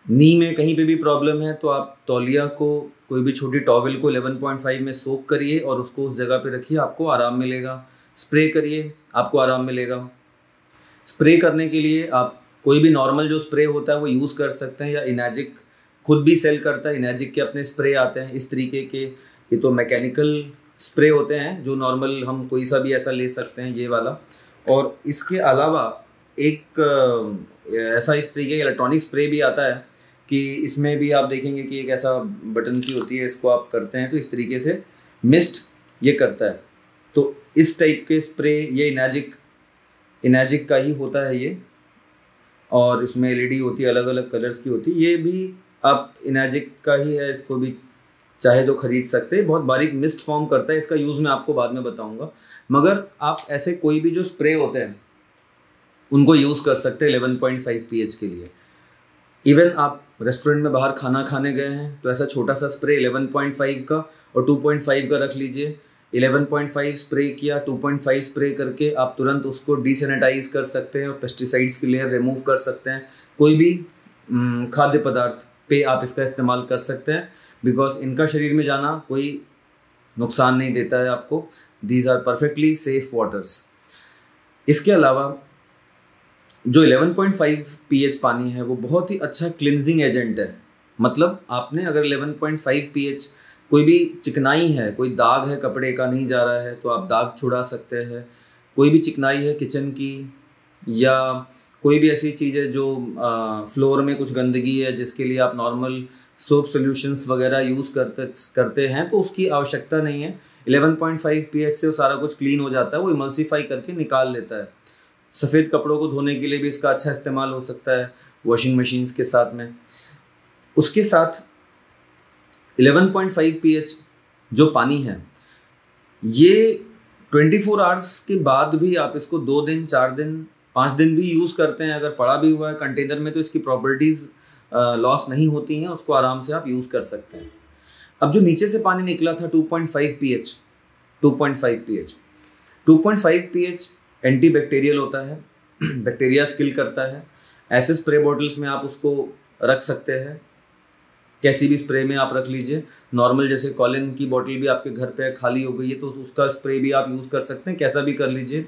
नी में कहीं पे भी प्रॉब्लम है तो आप तौलिया को, कोई भी छोटी टॉवल को 11.5 में सोक करिए और उसको उस जगह पे रखिए, आपको आराम मिलेगा। स्प्रे करिए, आपको आराम मिलेगा। स्प्रे करने के लिए आप कोई भी नॉर्मल जो स्प्रे होता है वो यूज़ कर सकते हैं, या इनैजिक खुद भी सेल करता है, इनैजिक के अपने स्प्रे आते हैं इस तरीके के ये तो मैकेनिकल स्प्रे होते हैं जो नॉर्मल हम कोई सा भी ऐसा ले सकते हैं, ये वाला। और इसके अलावा एक ऐसा इस तरीके का इलेक्ट्रॉनिक स्प्रे भी आता है कि इसमें भी आप देखेंगे कि एक ऐसा बटन सी होती है, इसको आप करते हैं तो इस तरीके से मिस्ट ये करता है। तो इस टाइप के स्प्रे ये इनर्जिक का ही होता है ये, और इसमें एलईडी होती है, अलग अलग कलर्स की होती है। ये भी आप इनर्जिक का ही है, इसको भी चाहे तो खरीद सकते हैं। बहुत बारीक मिस्ट फॉर्म करता है, इसका यूज़ मैं आपको बाद में बताऊंगा। मगर आप ऐसे कोई भी जो स्प्रे होते हैं उनको यूज़ कर सकते हैं 11.5 pH के लिए। इवन आप रेस्टोरेंट में बाहर खाना खाने गए हैं तो ऐसा छोटा सा स्प्रे 11.5 का और 2.5 का रख लीजिए। 11.5 स्प्रे किया, 2.5 स्प्रे करके आप तुरंत उसको डिसैनिटाइज कर सकते हैं और पेस्टिसाइड्स की लेयर रिमूव कर सकते हैं। कोई भी खाद्य पदार्थ पे आप इसका इस्तेमाल कर सकते हैं, बिकॉज इनका शरीर में जाना कोई नुकसान नहीं देता है आपको। These are perfectly safe waters. इसके अलावा जो 11.5 pH पानी है वो बहुत ही अच्छा क्लिनजिंग एजेंट है। मतलब आपने अगर 11.5 pH कोई भी चिकनाई है, कोई दाग है कपड़े का नहीं जा रहा है तो आप दाग छुड़ा सकते हैं। कोई भी चिकनाई है किचन की, या कोई भी ऐसी चीज़ है जो फ्लोर में कुछ गंदगी है जिसके लिए आप नॉर्मल सोप सॉल्यूशंस वगैरह यूज़ करते हैं तो उसकी आवश्यकता नहीं है। 11.5 pH से वो सारा कुछ क्लीन हो जाता है, वो इमल्सीफाई करके निकाल लेता है। सफ़ेद कपड़ों को धोने के लिए भी इसका अच्छा इस्तेमाल हो सकता है वॉशिंग मशीन्स के साथ में। उसके साथ 11.5 pH जो पानी है ये 24 आवर्स के बाद भी आप इसको 2 दिन 4 दिन 5 दिन भी यूज़ करते हैं, अगर पड़ा भी हुआ है कंटेनर में तो इसकी प्रॉपर्टीज़ लॉस नहीं होती हैं, उसको आराम से आप यूज़ कर सकते हैं। अब जो नीचे से पानी निकला था 2.5 pH एंटी बैक्टीरियल होता है, बैक्टीरिया किल करता है। ऐसे स्प्रे बॉटल्स में आप उसको रख सकते हैं, कैसी भी स्प्रे में आप रख लीजिए। नॉर्मल जैसे कॉलिन की बॉटल भी आपके घर पे खाली हो गई है तो उसका स्प्रे भी आप यूज़ कर सकते हैं, कैसा भी कर लीजिए।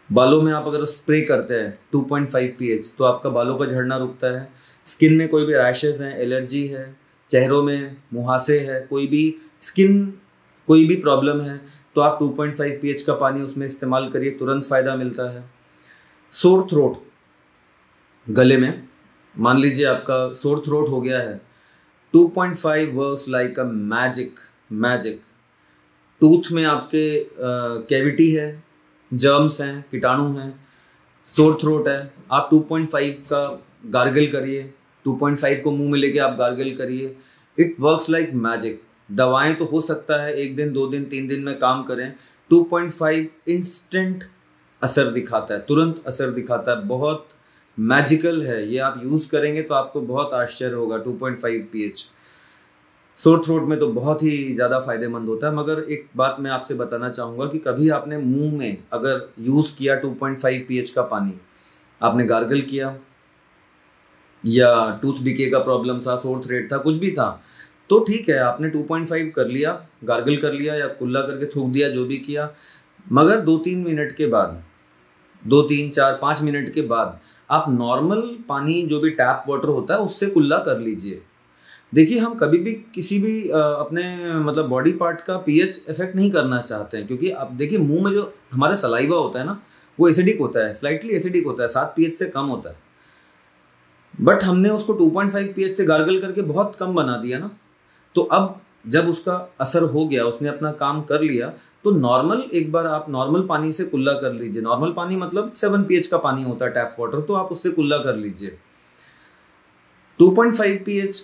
बालों में आप अगर स्प्रे करते हैं 2.5 pH तो आपका बालों का झड़ना रुकता है। स्किन में कोई भी रैशेस हैं, एलर्जी है, चेहरों में मुहासे है, कोई भी प्रॉब्लम है तो आप 2.5 pH का पानी उसमें इस्तेमाल करिए, तुरंत फ़ायदा मिलता है। सोर थ्रोट, गले में मान लीजिए आपका सोर थ्रोट हो गया है, 2.5 works like a magic. Tooth में आपके कैविटी है, जर्म्स हैं, कीटाणु हैं, सोर थ्रोट है, आप 2.5 का गार्गल करिए, 2.5 को मुंह में लेके आप गार्गल करिए। It works like magic. दवाएं तो हो सकता है 1 दिन 2 दिन 3 दिन में काम करें, 2.5 इंस्टेंट असर दिखाता है, तुरंत असर दिखाता है, बहुत मैजिकल है ये। आप यूज़ करेंगे तो आपको बहुत आश्चर्य होगा। 2.5 pH सोर थ्रोट में तो बहुत ही ज़्यादा फ़ायदेमंद होता है। मगर एक बात मैं आपसे बताना चाहूँगा कि कभी आपने मुंह में अगर यूज़ किया 2.5 pH का पानी, आपने गार्गल किया या टूथ डिके का प्रॉब्लम था, सोर थ्रोट था, कुछ भी था, तो ठीक है आपने 2.5 कर लिया, गार्गल कर लिया या कुल्ला करके थूक दिया, जो भी किया। मगर 2-3 मिनट के बाद, 2-3-4-5 मिनट के बाद आप नॉर्मल पानी जो भी टैप वाटर होता है उससे कुल्ला कर लीजिए। देखिए हम कभी भी किसी भी अपने मतलब बॉडी पार्ट का pH इफेक्ट नहीं करना चाहते हैं, क्योंकि आप देखिए मुंह में जो हमारा सलाइवा होता है ना वो एसिडिक होता है, स्लाइटली एसिडिक होता है, 7 pH से कम होता है। बट हमने उसको 2.5 pH से गार्गल करके बहुत कम बना दिया ना, तो अब जब उसका असर हो गया, उसने अपना काम कर लिया, तो नॉर्मल एक बार आप नॉर्मल पानी से कुल्ला कर लीजिए। नॉर्मल पानी मतलब 7 pH का पानी होता है टैप वाटर, तो आप उससे कुल्ला कर लीजिए। 2.5 pH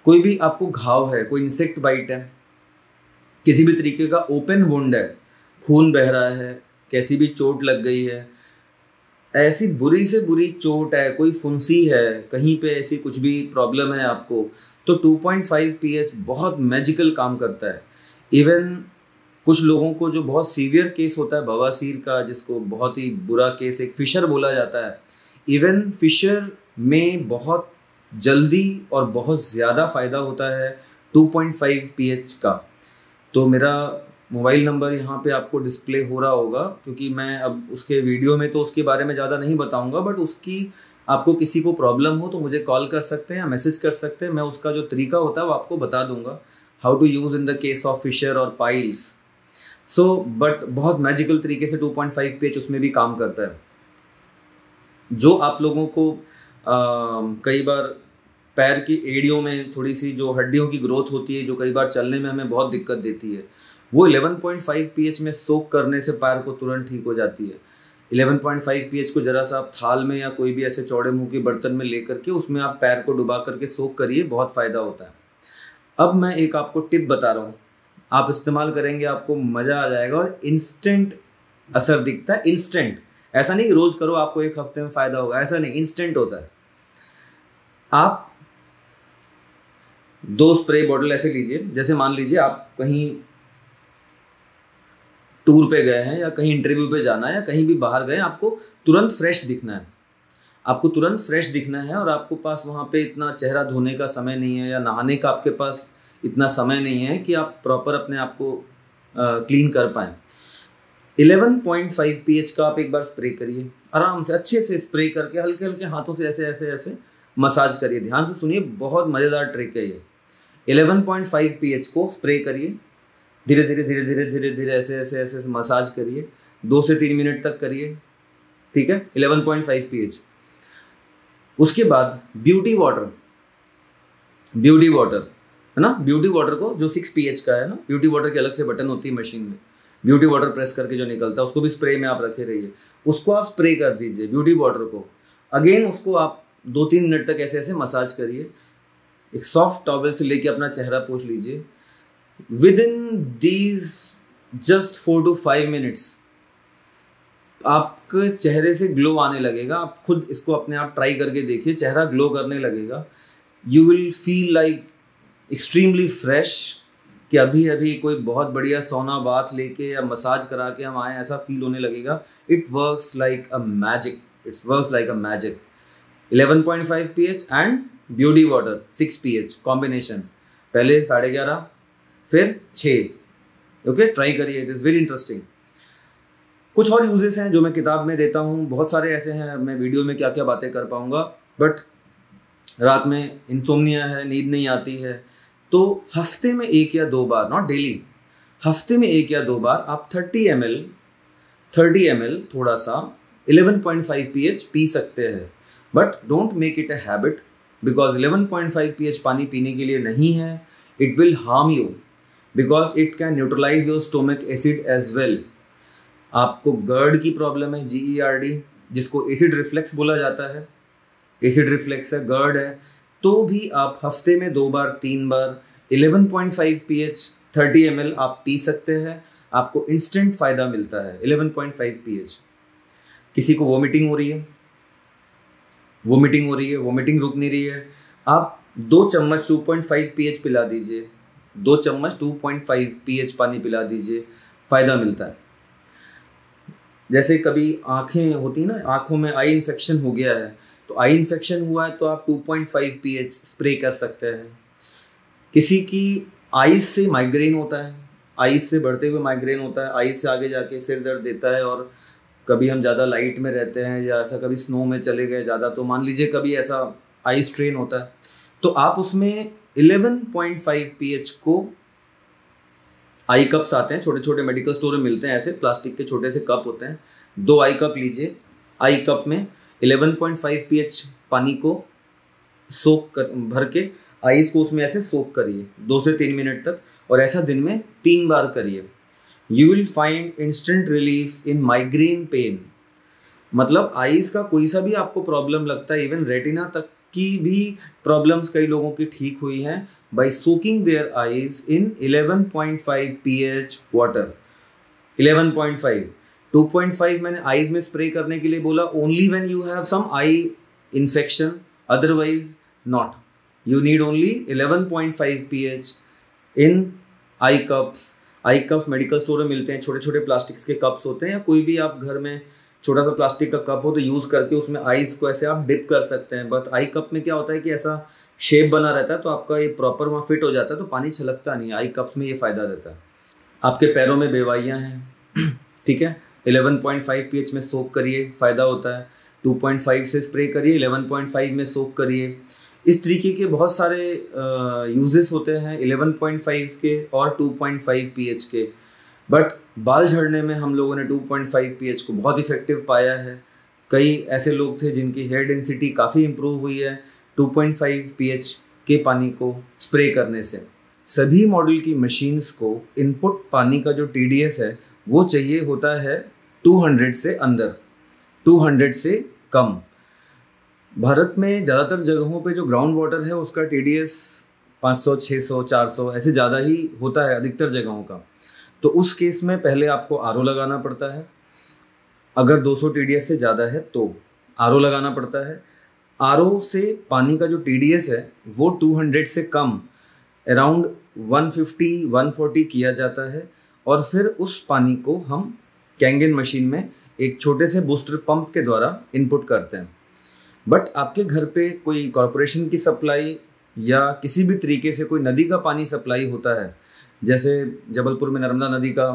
कोई भी आपको घाव है, कोई इंसेक्ट बाइट है, किसी भी तरीके का ओपन वुंड है, खून बह रहा है, कैसी भी चोट लग गई है, ऐसी बुरी से बुरी चोट है, कोई फुंसी है, कहीं पे ऐसी कुछ भी प्रॉब्लम है आपको, तो 2.5 pH बहुत मैजिकल काम करता है। इवन कुछ लोगों को जो बहुत सीवियर केस होता है बवासीर का, जिसको बहुत ही बुरा केस, एक फिशर बोला जाता है, इवन फिशर में बहुत जल्दी और बहुत ज़्यादा फ़ायदा होता है 2.5 pH का। तो मेरा मोबाइल नंबर यहाँ पे आपको डिस्प्ले हो रहा होगा, क्योंकि मैं अब उसके वीडियो में तो उसके बारे में ज़्यादा नहीं बताऊँगा, बट उसकी आपको किसी को प्रॉब्लम हो तो मुझे कॉल कर सकते हैं या मैसेज कर सकते हैं, मैं उसका जो तरीका होता है वो आपको बता दूंगा। How to use in the case of fissure और पाइल्स। सो बट बहुत मैजिकल तरीके से 2.5 pH उसमें भी काम करता है। जो आप लोगों को कई बार पैर की एड़ियों में थोड़ी सी जो हड्डियों की ग्रोथ होती है, जो कई बार चलने में हमें बहुत दिक्कत देती है, वो 11.5 pH में सोक करने से पैर को तुरंत ठीक हो जाती है। 11.5 pH को जरा सा आप थाल में या कोई भी ऐसे चौड़े मुंह के बर्तन में ले करके उसमें आप पैर को डुबा करके सोक करिए, बहुत फ़ायदा होता है। अब मैं एक आपको टिप बता रहा हूँ, आप इस्तेमाल करेंगे आपको मज़ा आ जाएगा और इंस्टेंट असर दिखता है। इंस्टेंट, ऐसा नहीं रोज़ करो आपको एक हफ्ते में फ़ायदा होगा, ऐसा नहीं, इंस्टेंट होता है। आप 2 स्प्रे बॉटल ऐसे लीजिए, जैसे मान लीजिए आप कहीं टूर पे गए हैं या कहीं इंटरव्यू पे जाना है या कहीं भी बाहर गए, आपको तुरंत फ्रेश दिखना है, आपको तुरंत फ्रेश दिखना है और आपको पास वहाँ पे इतना चेहरा धोने का समय नहीं है या नहाने का आपके पास इतना समय नहीं है कि आप प्रॉपर अपने आप को क्लीन कर पाएँ। 11.5 pH का आप एक बार स्प्रे करिए, आराम से अच्छे से स्प्रे करके हल्के हल्के हाथों से ऐसे ऐसे ऐसे मसाज करिए। ध्यान से सुनिए, बहुत मज़ेदार ट्रिक है ये। 11.5 pH को स्प्रे करिए, धीरे धीरे धीरे धीरे धीरे धीरे ऐसे ऐसे ऐसे मसाज करिए, 2 से 3 मिनट तक करिए, ठीक है। 11.5 pH। उसके बाद ब्यूटी वाटर है ना, ब्यूटी वाटर को जो 6 pH का है ना, ब्यूटी वाटर की अलग से बटन होती है मशीन में, ब्यूटी वाटर प्रेस करके जो निकलता है उसको भी स्प्रे में आप रखे रहिए, उसको आप स्प्रे कर दीजिए ब्यूटी वाटर को। अगेन उसको आप 2-3 मिनट तक ऐसे ऐसे मसाज करिए। एक सॉफ्ट टॉवल से लेके अपना चेहरा पोंछ लीजिए। With in these just 4 to 5 minutes आपके चेहरे से ग्लो आने लगेगा। आप खुद इसको अपने आप ट्राई करके देखिए, चेहरा ग्लो करने लगेगा। You will feel like extremely fresh, कि अभी अभी कोई बहुत बढ़िया सोना बाथ लेके या मसाज करा के हम आए, ऐसा फील होने लगेगा। It works like a magic, it's works like a magic. 11.5 pH and beauty water 6 pH combination, पहले 11.5 फिर 6। ओके, ट्राई करिए, इट इज़ वेरी इंटरेस्टिंग। कुछ और यूजेस हैं जो मैं किताब में देता हूँ, बहुत सारे ऐसे हैं, मैं वीडियो में क्या क्या बातें कर पाऊँगा। बट रात में इंसोम्निया है, नींद नहीं आती है, तो हफ्ते में 1 या 2 बार, नॉट डेली, हफ्ते में 1 या 2 बार आप 30 ml थोड़ा सा 11.5 pH पी सकते हैं। But don't make it a habit, because 11.5 pH पानी पीने के लिए नहीं है। It will harm you because it can neutralise your stomach acid as well. आपको GERD की प्रॉब्लम है, GERD, जिसको एसिड रिफ्लेक्स बोला जाता है, एसिड रिफ्लेक्स है, GERD है, तो भी आप हफ्ते में 2 बार 3 बार 11.5 pH 30 ml आप पी सकते हैं। आपको इंस्टेंट फ़ायदा मिलता है। 11.5 pH। किसी को वोमिटिंग हो रही है, वोमिटिंग रुक नहीं रही है, आप 2 चम्मच 2.5 pH पिला दीजिए, 2 चम्मच 2.5 pH पानी पिला दीजिए, फ़ायदा मिलता है। जैसे कभी आँखें होती ना, आँखों में आई इन्फेक्शन हो गया है, तो आई इन्फेक्शन हुआ है तो आप 2.5 pH स्प्रे कर सकते हैं। किसी की आईज से माइग्रेन होता है, आईज से बढ़ते हुए माइग्रेन होता है, आईज से आगे जाके सिर दर्द देता है, और कभी हम ज़्यादा लाइट में रहते हैं या ऐसा कभी स्नो में चले गए ज़्यादा, तो मान लीजिए कभी ऐसा आई स्ट्रेन होता है, तो आप उसमें 11.5 pH को, आई कप्स आते हैं, छोटे छोटे मेडिकल स्टोर में मिलते हैं, ऐसे प्लास्टिक के छोटे से कप होते हैं, 2 आई कप लीजिए, आई कप में 11.5 pH पानी को सोक कर भर के आइस को उसमें ऐसे सोक करिए 2 से 3 मिनट तक, और ऐसा दिन में 3 बार करिए। You will find instant relief in migraine pain. मतलब आइस का कोई सा भी आपको प्रॉब्लम लगता है, इवन रेटिना तक की भी प्रॉब्लम्स कई लोगों की ठीक हुई हैं by soaking their eyes in 11.5 pH water. 11.5, 2.5 मैंने आईज में स्प्रे करने के लिए बोला, only when you have some eye infection, otherwise not. You need only 11.5 pH in eye cups. Eye cups medical store में मिलते हैं, छोटे छोटे प्लास्टिक्स के कप्स होते हैं, या कोई भी आप घर में छोटा सा प्लास्टिक का कप हो तो यूज़ करके उसमें आइस को ऐसे आप डिप कर सकते हैं। बट आई कप में क्या होता है कि ऐसा शेप बना रहता है, तो आपका ये प्रॉपर वहाँ फिट हो जाता है, तो पानी छलकता नहीं है। आई कप्स में ये फ़ायदा रहता है। आपके पैरों में बेवाइयाँ हैं, ठीक है, 11.5 pH में सोक करिए, फ़ायदा होता है। 2.5 से स्प्रे करिए, 11.5 में सोक करिए। इस तरीके के बहुत सारे यूजेस होते हैं 11.5 के और 2.5 pH के, बट बाल झड़ने में हम लोगों ने 2.5 pH को बहुत इफेक्टिव पाया है। कई ऐसे लोग थे जिनकी हेयर डेंसिटी काफ़ी इम्प्रूव हुई है 2.5 pH के पानी को स्प्रे करने से। सभी मॉडल की मशीन्स को इनपुट पानी का जो TDS है वो चाहिए होता है 200 से अंदर, 200 से कम। भारत में ज़्यादातर जगहों पे जो ग्राउंड वाटर है उसका TDS 500, 600, 400 ऐसे ज़्यादा ही होता है अधिकतर जगहों का। तो उस केस में पहले आपको RO लगाना पड़ता है। अगर 200 TDS से ज़्यादा है तो RO लगाना पड़ता है। RO से पानी का जो TDS है वो 200 से कम अराउंड 150, 140 किया जाता है, और फिर उस पानी को हम कैंगन मशीन में एक छोटे से बूस्टर पंप के द्वारा इनपुट करते हैं। बट आपके घर पे कोई कॉरपोरेशन की सप्लाई या किसी भी तरीके से कोई नदी का पानी सप्लाई होता है, जैसे जबलपुर में नर्मदा नदी का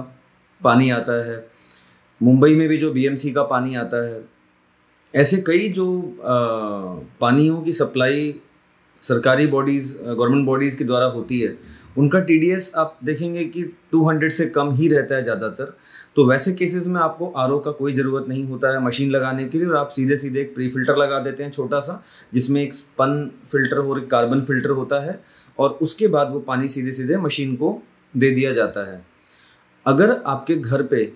पानी आता है, मुंबई में भी जो BMC का पानी आता है, ऐसे कई जो पानियों की सप्लाई सरकारी बॉडीज़, गवर्नमेंट बॉडीज़ के द्वारा होती है, उनका TDS आप देखेंगे कि 200 से कम ही रहता है ज़्यादातर। तो वैसे केसेस में आपको RO का कोई ज़रूरत नहीं होता है मशीन लगाने के लिए, और आप सीधे सीधे एक प्री फिल्टर लगा देते हैं छोटा सा, जिसमें एक स्पन फिल्टर और एक कार्बन फिल्टर होता है, और उसके बाद वो पानी सीधे सीधे मशीन को दे दिया जाता है। अगर आपके घर पे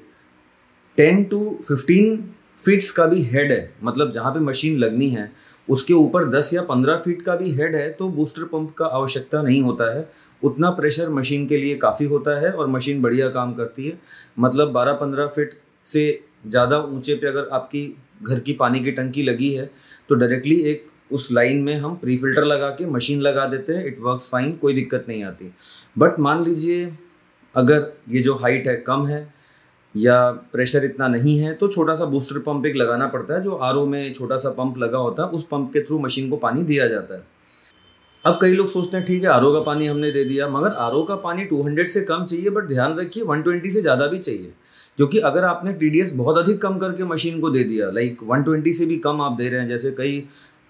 10 to 15 फीट्स का भी हेड है, मतलब जहाँ पे मशीन लगनी है उसके ऊपर 10 या 15 फीट का भी हेड है, तो बूस्टर पंप का आवश्यकता नहीं होता है। उतना प्रेशर मशीन के लिए काफ़ी होता है और मशीन बढ़िया काम करती है। मतलब 12-15 फीट से ज़्यादा ऊंचे पे अगर आपकी घर की पानी की टंकी लगी है तो डायरेक्टली एक उस लाइन में हम प्री फिल्टर लगा के मशीन लगा देते हैं। इट वर्क्स फाइन, कोई दिक्कत नहीं आती। बट मान लीजिए अगर ये जो हाइट है कम है या प्रेशर इतना नहीं है, तो छोटा सा बूस्टर पंप एक लगाना पड़ता है, जो RO में छोटा सा पंप लगा होता है, उस पंप के थ्रू मशीन को पानी दिया जाता है। अब कई लोग सोचते हैं ठीक है RO का पानी हमने दे दिया, मगर RO का पानी 200 से कम चाहिए, बट ध्यान रखिए 120 से ज़्यादा भी चाहिए, क्योंकि अगर आपने TDS बहुत अधिक कम करके मशीन को दे दिया, लाइक 120 से भी कम आप दे रहे हैं, जैसे कई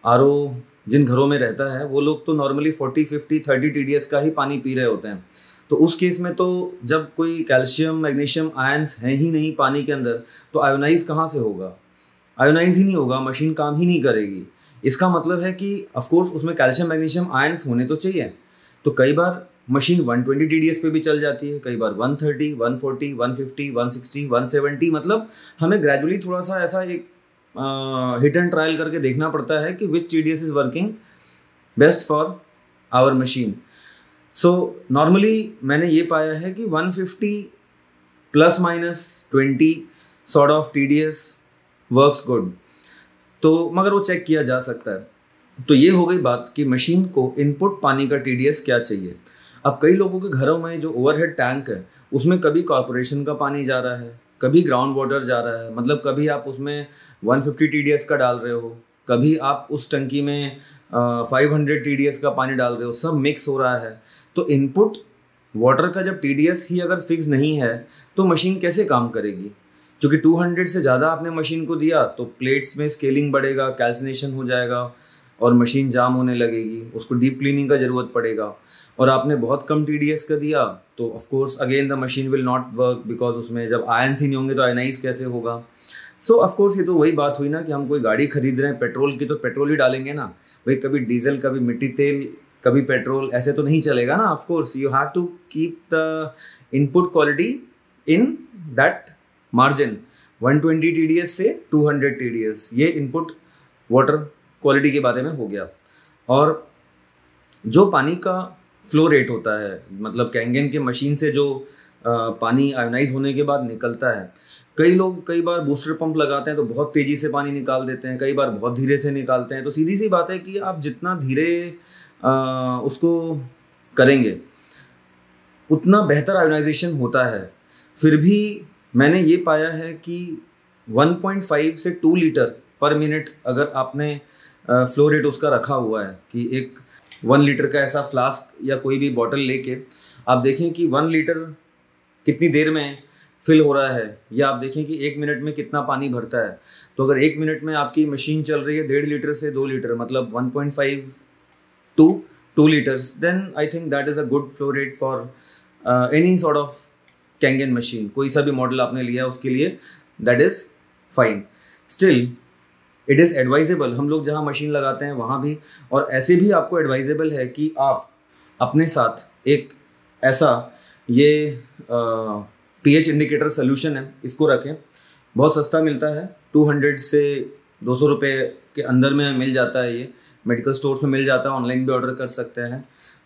RO जिन घरों में रहता है वो लोग तो नॉर्मली 40, 50, 30 TDS का ही पानी पी रहे होते हैं। तो उस केस में तो जब कोई कैल्शियम, मैग्नीशियम आयंस हैं ही नहीं पानी के अंदर, तो आयोनाइज कहाँ से होगा? आयोनाइज ही नहीं होगा, मशीन काम ही नहीं करेगी। इसका मतलब है कि ऑफकोर्स उसमें कैल्शियम, मैग्नीशियम आयंस होने तो चाहिए। तो कई बार मशीन 120 TDS पे भी चल जाती है, कई बार 130, 140, 150, 160, 170। मतलब हमें ग्रेजुअली थोड़ा सा ऐसा एक हिट एंड ट्रायल करके देखना पड़ता है कि which TDS is working best for our machine. So normally मैंने ये पाया है कि 150 ±20 sort of TDS works good. तो मगर वो चेक किया जा सकता है। तो ये हो गई बात कि मशीन को इनपुट पानी का TDS क्या चाहिए। अब कई लोगों के घरों में जो ओवरहेड टैंक है उसमें कभी कॉरपोरेशन का पानी जा रहा है, कभी ग्राउंड वाटर जा रहा है, मतलब कभी आप उसमें 150 TDS का डाल रहे हो, कभी आप उस टंकी में 500 TDS का पानी डाल रहे हो, सब मिक्स हो रहा है। तो इनपुट वाटर का जब TDS ही अगर फिक्स नहीं है तो मशीन कैसे काम करेगी? क्योंकि 200 से ज़्यादा आपने मशीन को दिया तो प्लेट्स में स्केलिंग बढ़ेगा, कैल्सिनेशन हो जाएगा और मशीन जाम होने लगेगी, उसको डीप क्लीनिंग का ज़रूरत पड़ेगा। और आपने बहुत कम TDS का दिया तो of course again the machine will not work, because उसमें जब आयंस ही नहीं होंगे तो आयनाइज कैसे होगा। सो ऑफ कोर्स ये तो वही बात हुई ना कि हम कोई गाड़ी खरीद रहे हैं पेट्रोल की, तो पेट्रोल ही डालेंगे ना भाई, कभी डीजल, कभी मिट्टी तेल, कभी पेट्रोल, ऐसे तो नहीं चलेगा ना। Of course you have to keep the input quality in that margin, 120 TDS से 200 TDS। ये इनपुट वाटर क्वालिटी के बारे में हो गया। और जो पानी का फ्लो रेट होता है, मतलब कैंगन के मशीन से जो पानी आयोनाइज होने के बाद निकलता है, कई लोग कई बार बूस्टर पंप लगाते हैं तो बहुत तेज़ी से पानी निकाल देते हैं, कई बार बहुत धीरे से निकालते हैं। तो सीधी सी बात है कि आप जितना धीरे उसको करेंगे उतना बेहतर आयोनाइजेशन होता है। फिर भी मैंने ये पाया है कि 1.5 से 2 लीटर पर मिनट अगर आपने फ्लो रेट उसका रखा हुआ है कि एक 1 लीटर का ऐसा फ्लास्क या कोई भी बॉटल लेके आप देखें कि 1 लीटर कितनी देर में फिल हो रहा है, या आप देखें कि 1 मिनट में कितना पानी भरता है। तो अगर 1 मिनट में आपकी मशीन चल रही है 1.5 लीटर से 2 लीटर, मतलब 1.5 2 liters, then I think that is a good flow rate for any sort of Kangen machine. कोई सा भी मॉडल आपने लिया है उसके लिए that is fine. Still it is advisable, हम लोग जहाँ मशीन लगाते हैं वहाँ भी, और ऐसे भी आपको एडवाइजेबल है कि आप अपने साथ एक ऐसा ये pH इंडिकेटर सोल्यूशन है, इसको रखें. बहुत सस्ता मिलता है, 200 से 200 रुपये के अंदर में मिल जाता है. ये मेडिकल स्टोर्स में मिल जाता है, ऑनलाइन भी ऑर्डर कर सकते हैं.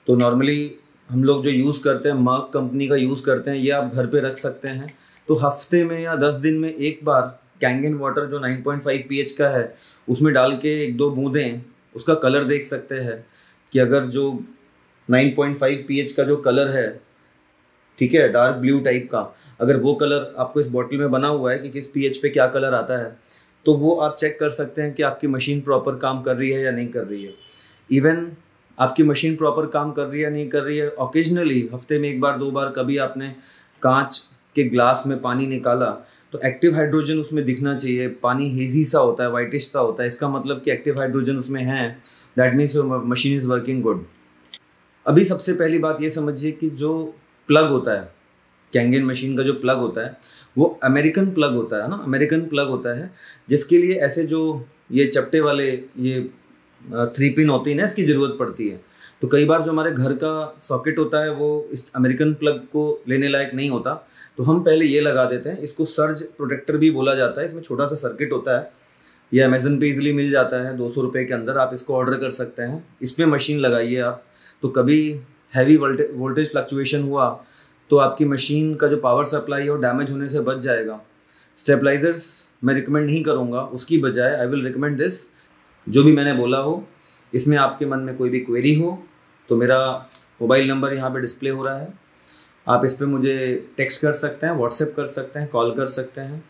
तो नॉर्मली हम लोग जो यूज़ करते हैं मर्क कंपनी का यूज़ करते हैं, ये आप घर पे रख सकते हैं. तो हफ्ते में या 10 दिन में एक बार कैंगन वाटर जो 9.5 pH का है उसमें डाल के 1-2 बूंदें उसका कलर देख सकते हैं कि अगर जो 9.5 pH का जो कलर है, ठीक है, डार्क ब्लू टाइप का, अगर वो कलर आपको इस बॉटल में बना हुआ है कि किस pH पे क्या कलर आता है, तो वो आप चेक कर सकते हैं कि आपकी मशीन प्रॉपर काम कर रही है या नहीं कर रही है. इवन आपकी मशीन प्रॉपर काम कर रही है या नहीं कर रही है, ओकेजनली हफ्ते में 1 बार 2 बार कभी आपने कांच के ग्लास में पानी निकाला तो एक्टिव हाइड्रोजन उसमें दिखना चाहिए. पानी हेजी सा होता है, वाइटिश सा होता है, इसका मतलब कि एक्टिव हाइड्रोजन उसमें है. That means your machine is working good. अभी सबसे पहली बात ये समझिए कि जो प्लग होता है, कैंगन मशीन का जो प्लग होता है वो अमेरिकन प्लग होता है ना, अमेरिकन प्लग होता है, जिसके लिए ऐसे जो ये चपटे वाले ये 3 पिन होती है ना, इसकी ज़रूरत पड़ती है. तो कई बार जो हमारे घर का सॉकेट होता है वो इस अमेरिकन प्लग को लेने लायक नहीं होता, तो हम पहले ये लगा देते हैं. इसको सर्ज प्रोटेक्टर भी बोला जाता है. इसमें छोटा सा सर्किट होता है, ये अमेजन पे इजीली मिल जाता है 200 रुपये के अंदर. आप इसको ऑर्डर कर सकते हैं. इसमें मशीन लगाइए आप, तो कभी हैवी वोल्टेज फ्लक्चुएशन हुआ तो आपकी मशीन का जो पावर सप्लाई है वो डैमेज होने से बच जाएगा. स्टेबलाइजर्स मैं रिकमेंड नहीं करूँगा, उसकी बजाय आई विल रिकमेंड दिस. जो भी मैंने बोला हो, इसमें आपके मन में कोई भी क्वेरी हो तो मेरा मोबाइल नंबर यहाँ पे डिस्प्ले हो रहा है. आप इस पर मुझे टेक्स्ट कर सकते हैं, व्हाट्सएप कर सकते हैं, कॉल कर सकते हैं.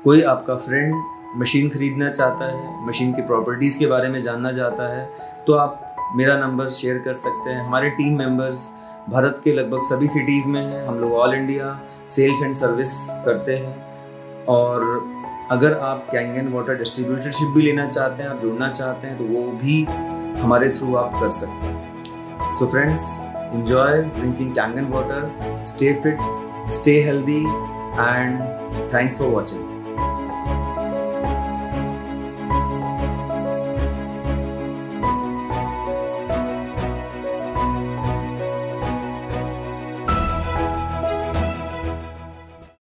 कोई आपका फ्रेंड मशीन ख़रीदना चाहता है, मशीन की प्रॉपर्टीज़ के बारे में जानना चाहता है, तो आप मेरा नंबर शेयर कर सकते हैं. हमारे टीम मेंबर्स भारत के लगभग सभी सिटीज़ में हैं. हम लोग all India sales and service करते हैं. और अगर आप कैंगन वाटर डिस्ट्रीब्यूटरशिप भी लेना चाहते हैं, आप जुड़ना चाहते हैं, तो वो भी हमारे थ्रू आप कर सकते हैं. So friends, enjoy drinking Kangen water, stay fit, stay healthy, and thanks for watching.